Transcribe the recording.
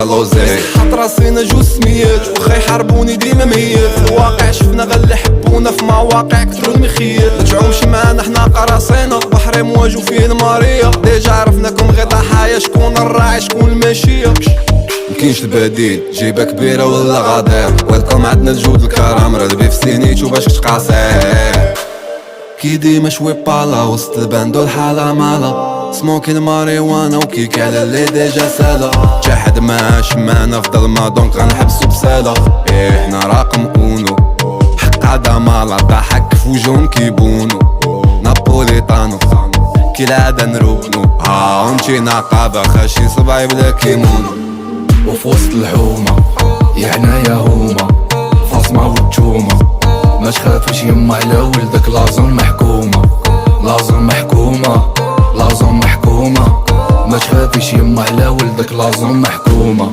لوزي حط راسينا جوج سميات وخا يحاربوني ديما ميت. في الواقع شفنا غير اللي حبونا في مواقع كثرو المخيات. متعومش معانا حنا قراصينا بحري مواجهو فيه الماريا. ديجا عرفناكم غير ضحايا شكون الراعي شكون الماشية. مكينش البديل جيبه كبيرة ولا غادير. ويلكم عندنا الجود الكرام راه البيف سينيتو باش تقاصير. كي ديما شوي بالا وسط الباندو الحالة مالا. سموكين ماريوانا وكيك على اللي ديجا سالا. جا حد ماش معنا في ظلمة دونك غنحبسو بسالة. ايه حنا رقم اونو حق عدا مالا ضحك في وجههم كيبونو. نابوليطانو كي العادة نروبنو ها ونتي نقابة خاشي صباعي بلا كيمونو. وفي وسط الحومة يا هنايا هوما فاصمة والتومة ما تخافش يما على ولدك لا